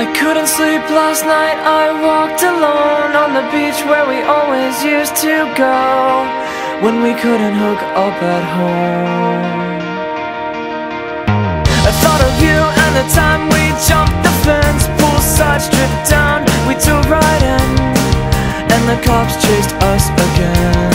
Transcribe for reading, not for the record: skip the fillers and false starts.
I couldn't sleep last night, I walked alone on the beach where we always used to go when we couldn't hook up at home. I thought of you and the time we jumped the fence, poolside stripped down, we dove right in, and the cops chased us again.